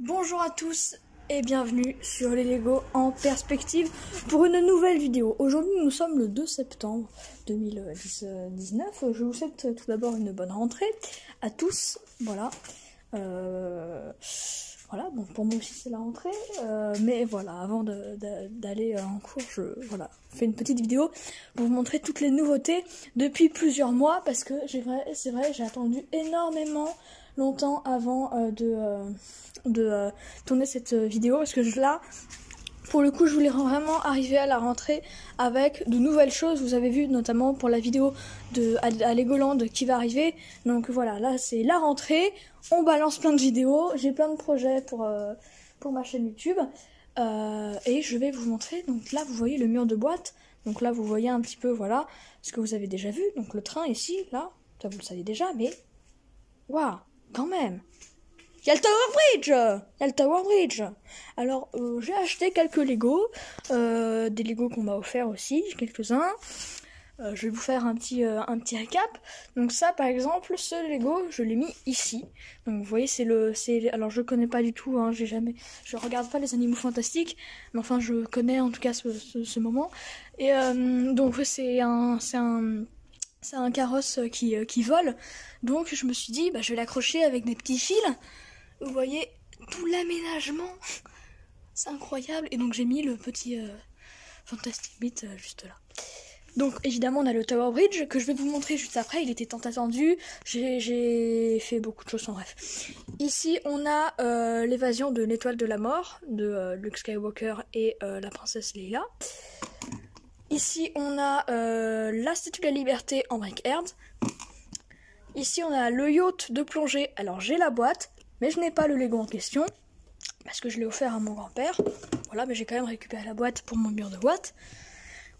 Bonjour à tous et bienvenue sur les Lego en perspective pour une nouvelle vidéo. Aujourd'hui nous sommes le 2 septembre 2019. Je vous souhaite tout d'abord une bonne rentrée à tous. Voilà. Voilà, bon pour moi aussi c'est la rentrée. Mais voilà, avant d'aller en cours, je fais une petite vidéo pour vous montrer toutes les nouveautés depuis plusieurs mois parce que c'est vrai, j'ai attendu énormément longtemps avant de tourner cette vidéo parce que là pour le coup je voulais vraiment arriver à la rentrée avec de nouvelles choses. Vous avez vu notamment pour la vidéo à Legoland qui va arriver, donc voilà, là c'est la rentrée, on balance plein de vidéos, j'ai plein de projets pour ma chaîne YouTube et je vais vous montrer. Donc là vous voyez le mur de boîte, donc là vous voyez un petit peu voilà ce que vous avez déjà vu, donc le train ici, là ça vous le savez déjà, mais waouh quand même. Il y a le Tower Bridge. Alors, j'ai acheté quelques Lego. Des Lego qu'on m'a offert aussi, quelques-uns. Je vais vous faire un petit récap. Donc ça, par exemple, ce Lego, je l'ai mis ici. Donc vous voyez, alors je connais pas du tout, hein, je regarde pas les animaux fantastiques, mais enfin je connais en tout cas ce moment. Et donc c'est un carrosse qui vole. Donc je me suis dit, je vais l'accrocher avec des petits fils. Vous voyez tout l'aménagement, c'est incroyable. Et donc j'ai mis le petit Fantastic Beat juste là. Donc évidemment on a le Tower Bridge que je vais vous montrer juste après, il était tant attendu, j'ai fait beaucoup de choses, en bref. Ici on a l'évasion de l'étoile de la mort de Luke Skywalker et la princesse Leia. Ici on a la statue de la liberté en brick Erd. Ici on a le yacht de plongée, alors j'ai la boîte, mais je n'ai pas le Lego en question, parce que je l'ai offert à mon grand-père. Voilà, mais j'ai quand même récupéré la boîte pour mon mur de boîte.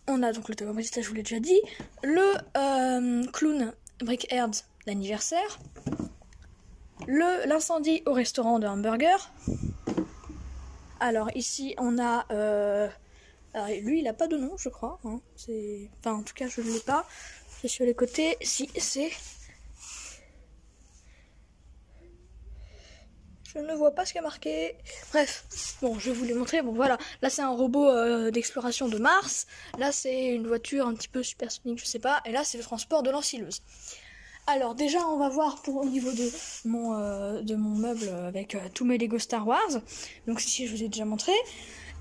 On a donc le Tower Bridge, je vous l'ai déjà dit. Le clown Brick Erd, l'anniversaire. L'incendie au restaurant de hamburger. Alors ici on a... alors, lui il n'a pas de nom je crois. Hein. Enfin en tout cas je ne l'ai pas. C'est sur les côtés. Si c'est... Je ne vois pas ce qu'il y a marqué. Bref, bon, je vais vous les montrer. Bon, voilà. Là, c'est un robot d'exploration de Mars. Là, c'est une voiture un petit peu supersonique, je sais pas. Et là, c'est le transport de l'ensileuse. Alors, déjà, on va voir au niveau de mon meuble avec tous mes Lego Star Wars. Donc, ici, je vous ai déjà montré.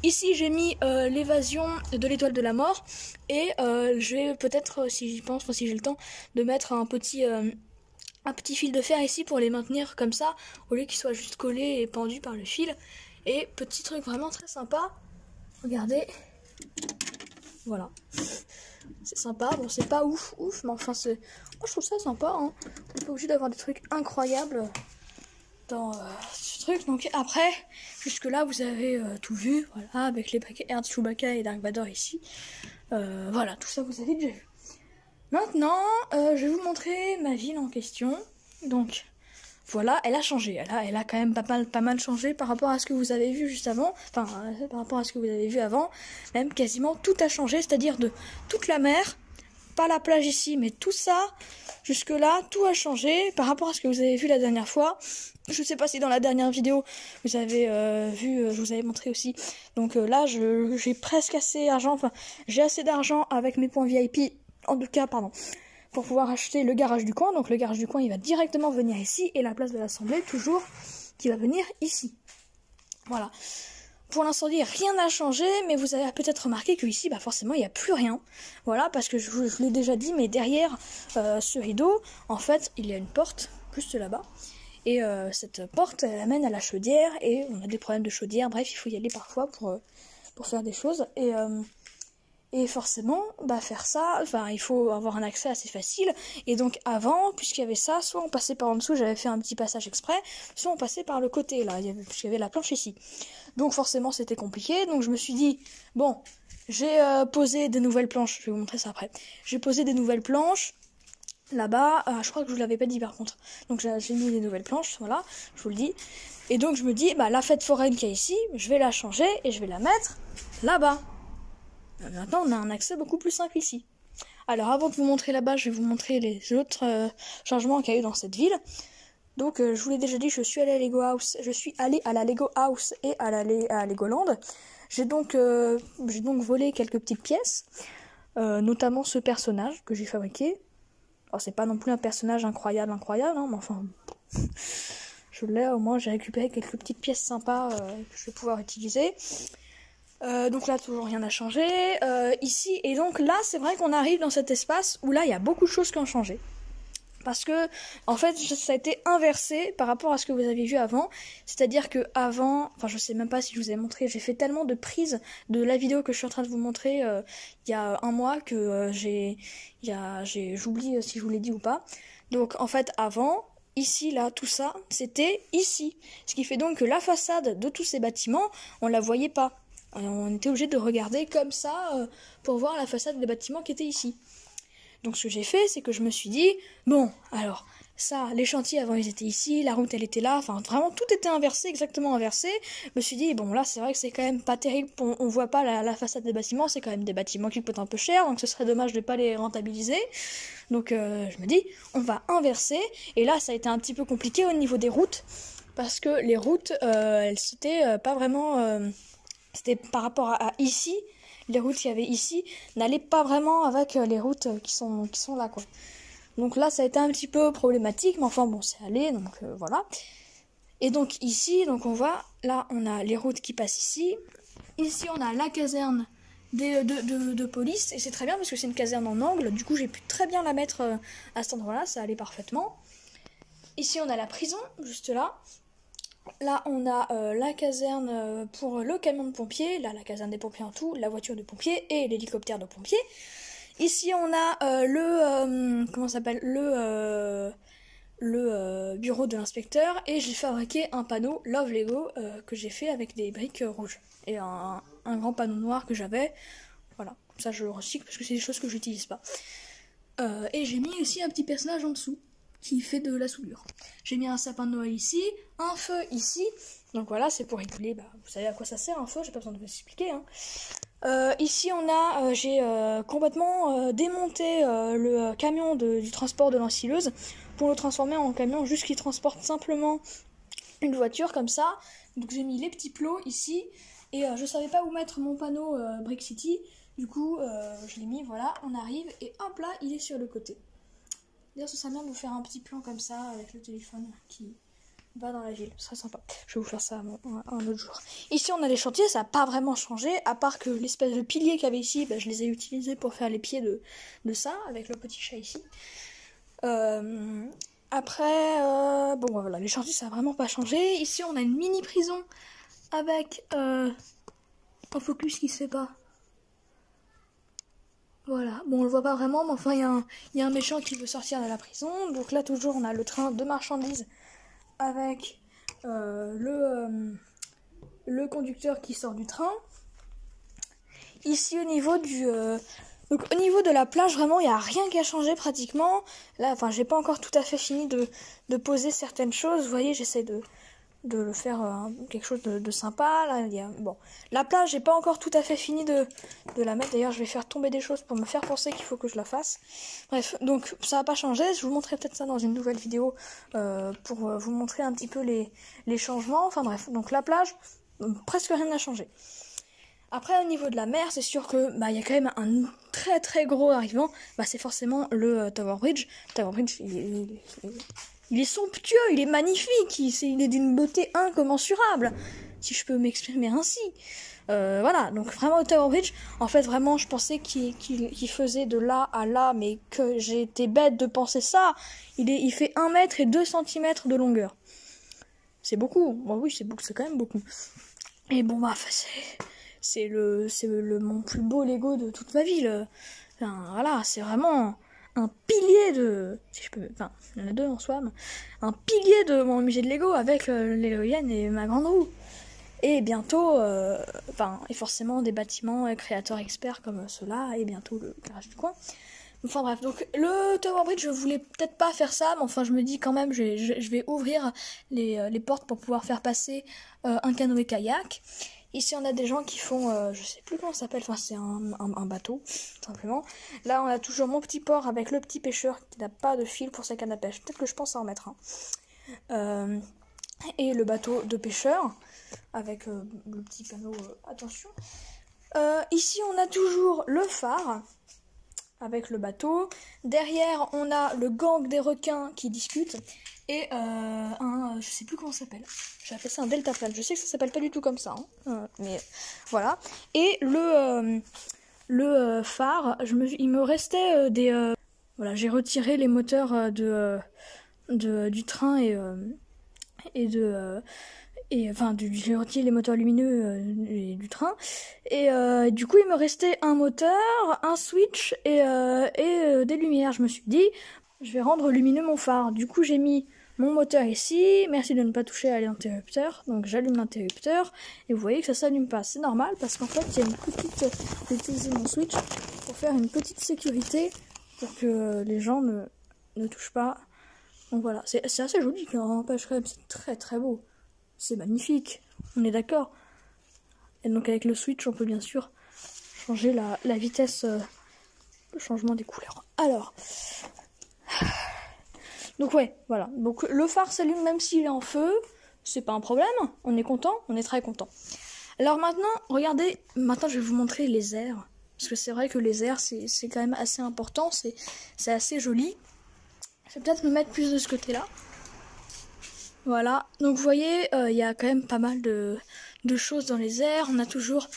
Ici, j'ai mis l'évasion de l'étoile de la mort. Et je vais peut-être, si j'y pense, si j'ai le temps, de mettre un petit fil de fer ici pour les maintenir comme ça, au lieu qu'ils soient juste collés et pendus par le fil. Et petit truc vraiment très sympa, regardez, voilà, c'est sympa. Bon, c'est pas ouf, mais enfin moi je trouve ça sympa, hein. On n'est pas obligé d'avoir des trucs incroyables dans ce truc. Donc après, jusque là vous avez tout vu, voilà, avec les paquets Erd, Chewbacca et Dark Vador ici. Voilà, tout ça vous avez déjà vu. Maintenant, je vais vous montrer ma ville en question. Donc, voilà, elle a changé. Elle a quand même pas mal changé par rapport à ce que vous avez vu juste avant. Enfin, par rapport à ce que vous avez vu avant. Même quasiment tout a changé, c'est-à-dire de toute la mer, pas la plage ici, mais tout ça, jusque-là, tout a changé par rapport à ce que vous avez vu la dernière fois. Je sais pas si dans la dernière vidéo, vous avez vu, je vous avais montré aussi. Donc là, j'ai presque assez d'argent. Enfin, j'ai assez d'argent avec mes points VIP. En tout cas, pardon, pour pouvoir acheter le garage du coin. Donc le garage du coin, il va directement venir ici. Et la place de l'Assemblée, toujours, qui va venir ici. Voilà. Pour l'incendie, rien n'a changé. Mais vous avez peut-être remarqué qu'ici, forcément, il n'y a plus rien. Voilà, parce que je l'ai déjà dit, mais derrière ce rideau, en fait, il y a une porte, juste là-bas. Et cette porte, elle amène à la chaudière. Et on a des problèmes de chaudière. Bref, il faut y aller parfois pour faire des choses. Et forcément, faire ça, il faut avoir un accès assez facile. Et donc avant, puisqu'il y avait ça, soit on passait par en dessous, j'avais fait un petit passage exprès, soit on passait par le côté, là, puisqu'il y avait la planche ici. Donc forcément, c'était compliqué. Donc je me suis dit, bon, j'ai posé des nouvelles planches, je vais vous montrer ça après. J'ai posé des nouvelles planches, là-bas, je crois que je vous l'avais pas dit par contre. Donc j'ai mis des nouvelles planches, voilà, je vous le dis. Et donc je me dis, la fête foraine qu'il y a ici, je vais la changer et je vais la mettre là-bas. Maintenant, on a un accès beaucoup plus simple ici. Alors, avant de vous montrer là-bas, je vais vous montrer les autres changements qu'il y a eu dans cette ville. Donc je vous l'ai déjà dit, je suis allée à Lego House, je suis allée à la Lego House et à Legoland. J'ai donc volé quelques petites pièces, notamment ce personnage que j'ai fabriqué. Alors c'est pas non plus un personnage incroyable, hein, mais enfin je l'ai, au moins j'ai récupéré quelques petites pièces sympas que je vais pouvoir utiliser. Donc là toujours rien n'a changé ici, et donc là c'est vrai qu'on arrive dans cet espace où là il y a beaucoup de choses qui ont changé. Parce que, en fait, ça a été inversé par rapport à ce que vous avez vu avant. C'est-à-dire que avant, enfin, je sais même pas si je vous ai montré, j'ai fait tellement de prises de la vidéo que je suis en train de vous montrer il y a un mois que j'oublie si je vous l'ai dit ou pas. Donc, en fait, avant, ici, là, tout ça, c'était ici. Ce qui fait donc que la façade de tous ces bâtiments, on la voyait pas. On était obligé de regarder comme ça pour voir la façade des bâtiments qui étaient ici. Donc ce que j'ai fait, c'est que je me suis dit, bon, alors, ça, les chantiers avant ils étaient ici, la route elle était là, enfin vraiment tout était inversé, exactement inversé. Je me suis dit, bon là c'est vrai que c'est quand même pas terrible, on voit pas la façade des bâtiments, c'est quand même des bâtiments qui coûtent un peu cher, donc ce serait dommage de pas les rentabiliser. Donc je me dis, on va inverser, et là ça a été un petit peu compliqué au niveau des routes, parce que les routes, elles c'était pas vraiment, c'était par rapport à ici. Les routes qu'il y avait ici n'allaient pas vraiment avec les routes qui sont là, quoi. Donc là, ça a été un petit peu problématique, mais enfin bon, c'est allé, donc voilà. Et donc ici, donc on voit, là, on a les routes qui passent ici. Ici, on a la caserne de police, et c'est très bien parce que c'est une caserne en angle, du coup, j'ai pu très bien la mettre à cet endroit-là, ça allait parfaitement. Ici, on a la prison, juste là. Là, on a la caserne pour le camion de pompiers, là, la caserne des pompiers en tout, la voiture de pompiers et l'hélicoptère de pompiers. Ici, on a le bureau de l'inspecteur, et j'ai fabriqué un panneau Love Lego que j'ai fait avec des briques rouges et un grand panneau noir que j'avais. Voilà, ça je le recycle parce que c'est des choses que j'utilise pas. Et j'ai mis aussi un petit personnage en dessous qui fait de la soudure. J'ai mis un sapin de Noël ici, un feu ici, donc voilà, c'est pour réguler, vous savez à quoi ça sert un feu, j'ai pas besoin de vous expliquer. Ici j'ai complètement démonté le camion du transport de l'ensileuse pour le transformer en camion juste qui transporte simplement une voiture comme ça. Donc j'ai mis les petits plots ici, et je savais pas où mettre mon panneau Brick City, du coup je l'ai mis, voilà, on arrive, et hop là, il est sur le côté. D'ailleurs, ce serait bien de vous faire un petit plan comme ça avec le téléphone qui va dans la ville. Ce serait sympa. Je vais vous faire ça un autre jour. Ici, on a les chantiers. Ça n'a pas vraiment changé. À part que l'espèce de pilier qu'il y avait ici, je les ai utilisés pour faire les pieds de ça, avec le petit chat ici. Après, bon, voilà, les chantiers, ça n'a vraiment pas changé. Ici, on a une mini prison avec un focus qui se fait pas. Voilà, bon on le voit pas vraiment, mais enfin il y a un méchant qui veut sortir de la prison. Donc là toujours on a le train de marchandises avec le conducteur qui sort du train. Ici au niveau donc au niveau de la plage, vraiment il n'y a rien qui a changé pratiquement. Là enfin j'ai pas encore tout à fait fini de poser certaines choses. Vous voyez, j'essaie de le faire quelque chose de sympa. Là, bon, la plage, j'ai pas encore tout à fait fini de la mettre. D'ailleurs, je vais faire tomber des choses pour me faire penser qu'il faut que je la fasse. Bref, donc ça va pas changer. Je vous montrerai peut-être ça dans une nouvelle vidéo pour vous montrer un petit peu les changements. Enfin bref, donc la plage, presque rien n'a changé. Après, au niveau de la mer, c'est sûr que il y a quand même un très très gros arrivant. C'est forcément le Tower Bridge. Tower Bridge, il est somptueux, il est magnifique, il est d'une beauté incommensurable, si je peux m'exprimer ainsi. Voilà, donc vraiment au Tower Bridge, en fait vraiment je pensais qu'il faisait de là à là, mais que j'ai été bête de penser ça. Il fait 1 mètre et 2 cm de longueur. C'est beaucoup, oui c'est quand même beaucoup. Et bon c'est mon plus beau Lego de toute ma vie. Voilà, c'est vraiment un pilier si je peux, il y en a 2 en soi, mais un pilier de mon musée de Lego avec l'éolienne et ma grande roue. Et bientôt, et forcément des bâtiments créateurs experts comme ceux-là, et bientôt le garage du coin. Enfin bref, donc le Tower Bridge, je voulais peut-être pas faire ça, mais enfin je me dis quand même, je vais ouvrir les portes pour pouvoir faire passer un canoë-kayak. Ici on a des gens qui font, je sais plus comment ça s'appelle, c'est un bateau, tout simplement. Là on a toujours mon petit port avec le petit pêcheur qui n'a pas de fil pour sa canne à pêche. Peut-être que je pense à en mettre un. et le bateau de pêcheur avec le petit panneau attention. Ici on a toujours le phare avec le bateau. Derrière on a le gang des requins qui discute et je sais plus comment ça s'appelle. J'ai appelé ça un deltaplane. Je sais que ça s'appelle pas du tout comme ça, hein. Mais voilà. Et le phare, il me restait des voilà, j'ai retiré les moteurs du train j'ai retiré les moteurs lumineux du train et du coup il me restait un moteur, un switch et des lumières. Je me suis dit je vais rendre lumineux mon phare. Du coup j'ai mis mon moteur ici, merci de ne pas toucher à l'interrupteur. Donc j'allume l'interrupteur et vous voyez que ça s'allume pas. C'est normal parce qu'en fait il y a une petite, j'ai utilisé mon switch pour faire une petite sécurité pour que les gens ne touchent pas. Donc voilà, c'est assez joli quand n'empêche quand même, c'est très très beau. C'est magnifique, on est d'accord. Et donc avec le switch, on peut bien sûr changer la vitesse, le changement des couleurs. Alors, donc ouais, voilà. Donc le phare s'allume même s'il est en feu, c'est pas un problème. On est content, on est très content. Alors maintenant, regardez, maintenant je vais vous montrer les airs. Parce que c'est vrai que les airs, c'est quand même assez important, c'est assez joli. Je vais peut-être me mettre plus de ce côté-là. Voilà, donc vous voyez, il y a quand même pas mal de choses dans les airs. On a toujours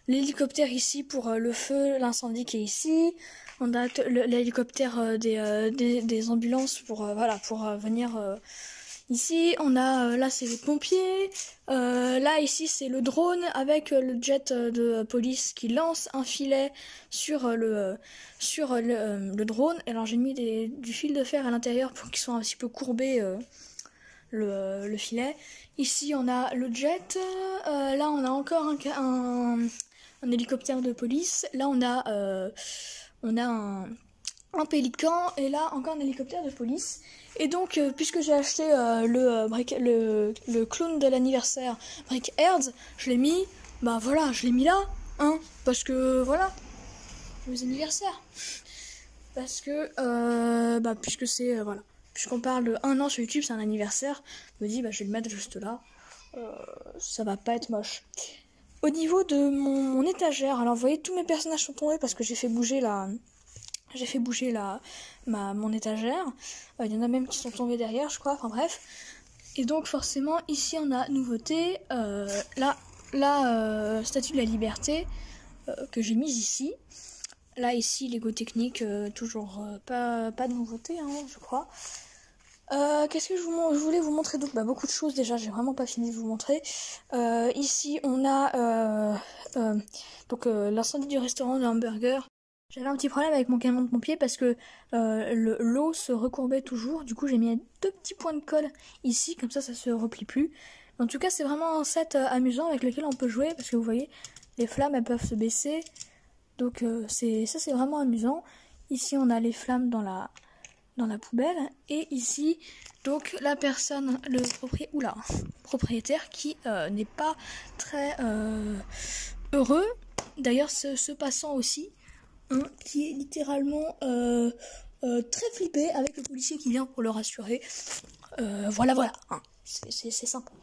l'hélicoptère ici pour le feu, l'incendie qui est ici. On a l'hélicoptère des ambulances pour venir ici. On a là c'est les pompiers. Là ici c'est le drone avec le jet de police qui lance un filet sur le drone. Alors j'ai mis du fil de fer à l'intérieur pour qu'il soit un petit peu courbé. Le filet. Ici on a le jet, là on a encore un hélicoptère de police, là on a un pélican et là encore un hélicoptère de police. Et donc puisque j'ai acheté le clown de l'anniversaire Brick Herds, je l'ai mis, je l'ai mis là, hein, parce que voilà, les anniversaires. Parce que puisque c'est voilà. Puisqu'on parle de 1 an sur YouTube, c'est un anniversaire, je me dis je vais le mettre juste là, ça va pas être moche. Au niveau de mon étagère, alors vous voyez tous mes personnages sont tombés parce que j'ai fait bouger mon étagère. Il y en a même qui sont tombés derrière, je crois, enfin bref. Et donc forcément ici on a nouveauté, la statue de la liberté que j'ai mise ici. Là ici Lego Technique, toujours pas de nouveauté, hein, je crois. Qu'est-ce que je voulais vous montrer d'autre? Beaucoup de choses déjà, j'ai vraiment pas fini de vous montrer. Ici on a l'incendie du restaurant de hamburger. J'avais un petit problème avec mon camion de pompier parce que l'eau se recourbait toujours. Du coup j'ai mis 2 petits points de colle ici, comme ça se replie plus. En tout cas c'est vraiment un set amusant avec lequel on peut jouer parce que vous voyez les flammes elles peuvent se baisser. Donc c'est vraiment amusant. Ici on a les flammes dans la poubelle et ici donc la personne, le propriétaire qui n'est pas très heureux. D'ailleurs ce passant aussi, hein, qui est littéralement très flippé avec le policier qui vient pour le rassurer. Voilà, hein, c'est sympa.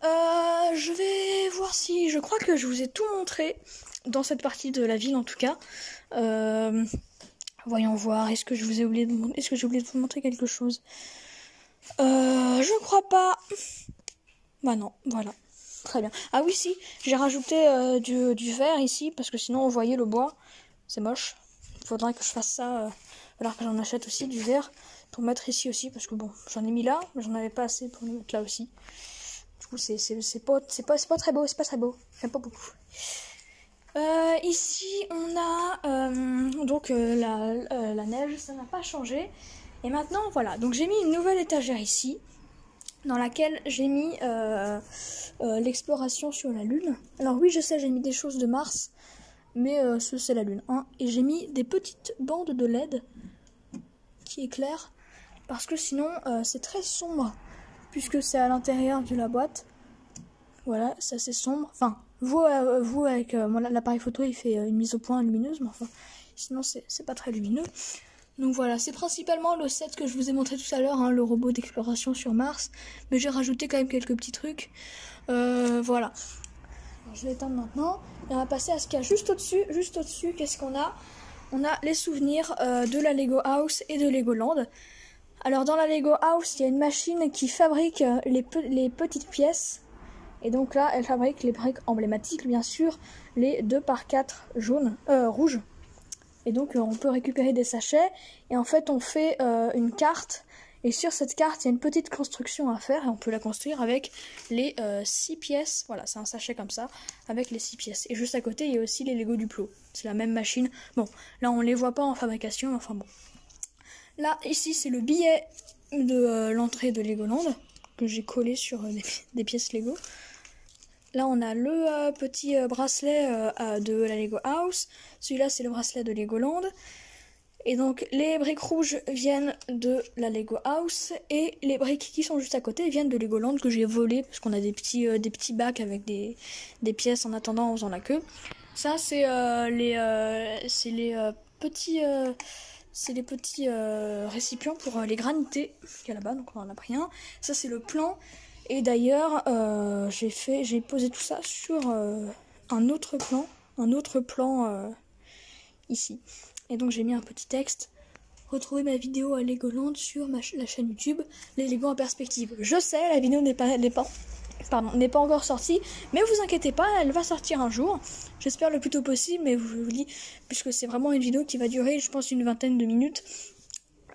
Je vais voir si... Je crois que je vous ai tout montré dans cette partie de la ville en tout cas. Voyons voir, est-ce que j'ai oublié de vous montrer quelque chose? Je crois pas. Non, voilà. Très bien. Ah oui, si, j'ai rajouté du verre ici, parce que sinon, vous voyez le bois, c'est moche. Il faudrait que je fasse ça, alors que j'en achète aussi du verre, pour mettre ici aussi, parce que bon, j'en ai mis là, mais j'en avais pas assez pour le mettre là aussi. Du coup, c'est pas très beau, j'aime pas beaucoup. Ici on a la neige, ça n'a pas changé. Et maintenant voilà, donc j'ai mis une nouvelle étagère ici dans laquelle j'ai mis l'exploration sur la lune. Alors oui je sais, j'ai mis des choses de Mars, mais c'est la lune, hein. Et j'ai mis des petites bandes de LED qui éclairent parce que sinon c'est très sombre puisque c'est à l'intérieur de la boîte. Voilà, c'est assez sombre, enfin vous avec l'appareil photo il fait une mise au point lumineuse, mais enfin sinon c'est pas très lumineux. Donc voilà, c'est principalement le set que je vous ai montré tout à l'heure, hein, le robot d'exploration sur Mars. Mais j'ai rajouté quand même quelques petits trucs. Voilà. Alors, je vais éteindre maintenant. Et on va passer à ce qu'il y a juste au-dessus. Juste au-dessus, qu'est-ce qu'on a? On a les souvenirs de la Lego House et de Legoland. Alors dans la Lego House, il y a une machine qui fabrique les petites pièces. Et donc là, elle fabrique les briques emblématiques, bien sûr, les 2x4 rouges. Et donc on peut récupérer des sachets. Et en fait, on fait une carte. Et sur cette carte, il y a une petite construction à faire. Et on peut la construire avec les 6 pièces. Voilà, c'est un sachet comme ça, avec les 6 pièces. Et juste à côté, il y a aussi les Lego Duplo. C'est la même machine. Bon, là, on les voit pas en fabrication, enfin bon. Là, ici, c'est le billet de l'entrée de Legoland, que j'ai collé sur des pièces Lego. Là, on a le petit bracelet de la Lego House. Celui-là, c'est le bracelet de Legoland. Et donc, les briques rouges viennent de la Lego House. Et les briques qui sont juste à côté viennent de Legoland, que j'ai volé, parce qu'on a des petits bacs avec des pièces en attendant en faisant la queue. Ça, c'est les petits récipients pour les granités qu'il y a là-bas, donc on en a pris un. Ça, c'est le plan. Et d'ailleurs, j'ai posé tout ça sur un autre plan ici. Et donc j'ai mis un petit texte. Retrouvez ma vidéo à Legoland sur la chaîne YouTube, les Lego en perspective. Je sais, la vidéo n'est pas encore sortie, mais vous inquiétez pas, elle va sortir un jour. J'espère le plus tôt possible, mais je vous dis, puisque c'est vraiment une vidéo qui va durer, je pense, une vingtaine de minutes.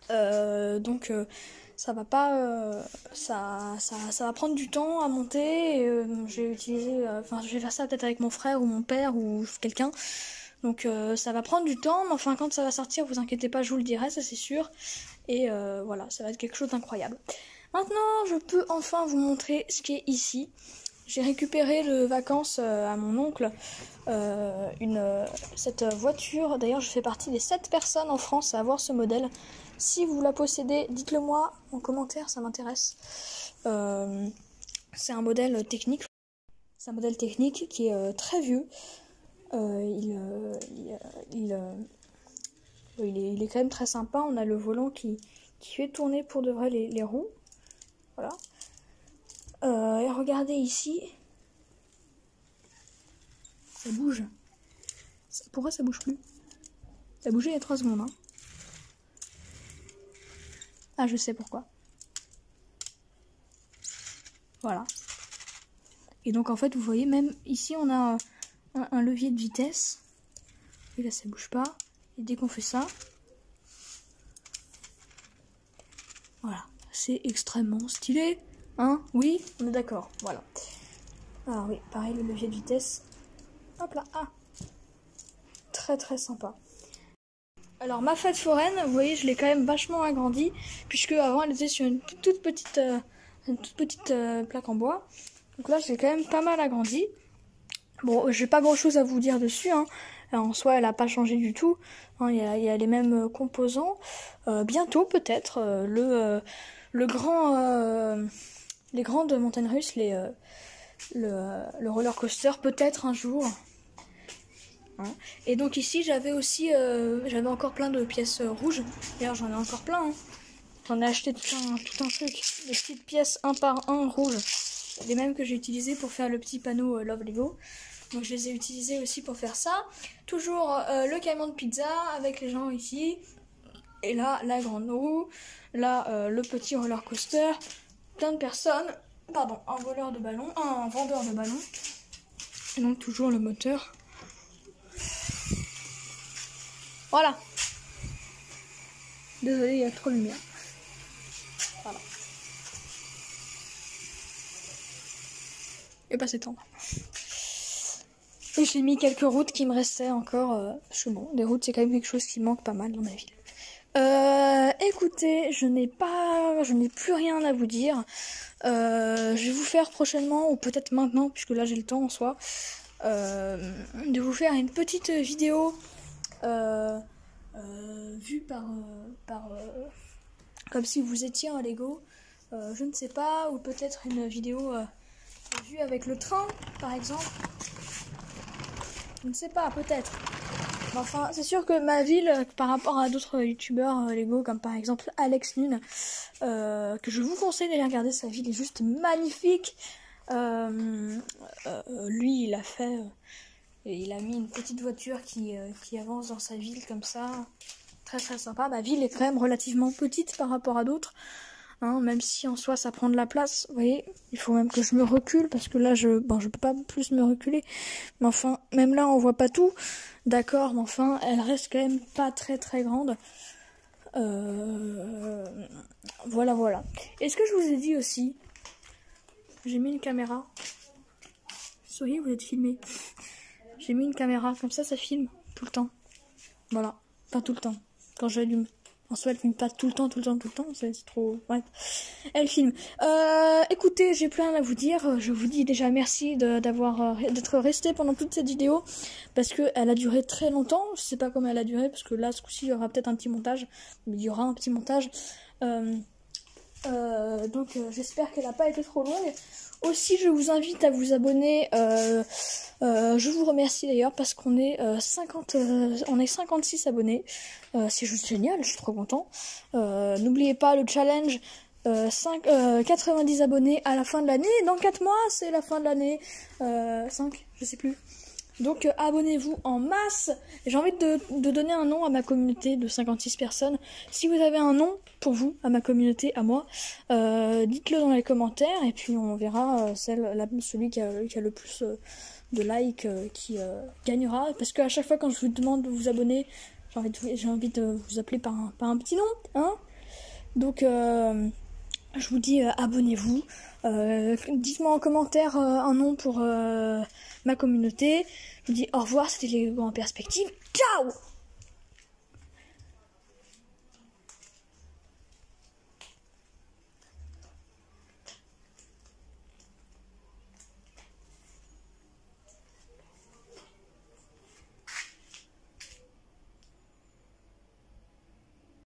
Donc ça va pas, ça va prendre du temps à monter. Je vais faire ça peut-être avec mon frère ou mon père ou quelqu'un. Donc ça va prendre du temps, mais enfin quand ça va sortir, vous inquiétez pas, je vous le dirai, ça c'est sûr. Et voilà, ça va être quelque chose d'incroyable. Maintenant, je peux enfin vous montrer ce qui est ici. J'ai récupéré de vacances à mon oncle cette voiture. D'ailleurs, je fais partie des 7 personnes en France à avoir ce modèle. Si vous la possédez, dites-le moi en commentaire, ça m'intéresse. C'est un modèle technique. C'est un modèle technique qui est très vieux. Il est quand même très sympa. On a le volant qui fait tourner pour de vrai les roues. Voilà. Et regardez ici. Ça bouge. Pourquoi ça bouge plus? Ça a bougé il y a 3 secondes. Hein. Ah, je sais pourquoi. Voilà. Et donc en fait, vous voyez, même ici, on a un levier de vitesse. Et là, ça bouge pas. Et dès qu'on fait ça, voilà, c'est extrêmement stylé. Hein? Oui, on est d'accord. Voilà. Ah oui, pareil, le levier de vitesse. Hop là, ah. Très très sympa. Alors ma fête foraine, vous voyez, je l'ai quand même vachement agrandie, puisque avant elle était sur une toute petite plaque en bois. Donc là, je l'ai quand même pas mal agrandie. Bon, j'ai pas grand chose à vous dire dessus, hein. En soi, elle a pas changé du tout. Hein, il y a les mêmes composants. Bientôt, peut-être, les grandes montagnes russes, le roller coaster, peut-être un jour. Hein. Et donc ici, j'avais encore plein de pièces rouges. D'ailleurs, j'en ai encore plein. Hein. J'en ai acheté tout un truc. Des petites pièces 1 par 1 rouges. Les mêmes que j'ai utilisées pour faire le petit panneau Love Lego. Donc je les ai utilisées aussi pour faire ça. Toujours le camion de pizza avec les gens ici. Et là, la grande roue. Là, le petit roller coaster. Plein de personnes. Pardon, un vendeur de ballon. Et donc toujours le moteur. Voilà. Désolé, il y a trop de lumière. Voilà. Et bah c'est temps. Et j'ai mis quelques routes qui me restaient encore. Parce que bon, des routes c'est quand même quelque chose qui manque pas mal dans ma ville. Écoutez, je n'ai plus rien à vous dire. Je vais vous faire prochainement, ou peut-être maintenant, puisque là j'ai le temps en soi, de vous faire une petite vidéo vue comme si vous étiez un Lego, je ne sais pas, ou peut-être une vidéo vue avec le train, par exemple. Je ne sais pas, peut-être. Enfin, c'est sûr que ma ville, par rapport à d'autres youtubeurs Lego, comme par exemple Alex Nune, que je vous conseille d'aller regarder, sa ville est juste magnifique. Lui, il a fait... il a mis une petite voiture qui avance dans sa ville comme ça. Très très sympa. Ma ville est quand même relativement petite par rapport à d'autres. Hein, même si en soi ça prend de la place, vous voyez, il faut même que je me recule parce que là je peux pas plus me reculer. Mais enfin, même là on voit pas tout, d'accord, mais enfin elle reste quand même pas très très grande. Voilà. Est-ce que je vous ai dit aussi, j'ai mis une caméra. Souriez, vous êtes filmé. J'ai mis une caméra comme ça filme tout le temps. Voilà, pas tout le temps. Quand j'allume. En soi, elle filme pas tout le temps, c'est trop... Ouais. Elle filme. Écoutez, j'ai plus rien à vous dire. Je vous dis déjà merci d'être resté pendant toute cette vidéo. Parce que elle a duré très longtemps. Je sais pas comment elle a duré, parce que là, ce coup-ci, il y aura peut-être un petit montage. Mais il y aura un petit montage. Donc, j'espère qu'elle n'a pas été trop longue. Aussi, je vous invite à vous abonner. Je vous remercie d'ailleurs parce qu'on est 56 abonnés. C'est juste génial, je suis trop content. N'oubliez pas le challenge 90 abonnés à la fin de l'année. Dans 4 mois, c'est la fin de l'année. 5, je sais plus. Donc abonnez-vous en masse. J'ai envie de donner un nom à ma communauté de 56 personnes. Si vous avez un nom pour vous, à ma communauté, à moi, dites-le dans les commentaires et puis on verra celui qui a le plus de likes qui gagnera. Parce qu'à chaque fois quand je vous demande de vous abonner, j'ai envie de vous appeler par un petit nom, hein. Donc je vous dis abonnez-vous. Dites-moi en commentaire un nom pour ma communauté. Je vous dis au revoir, c'était les Lego en perspective. Ciao!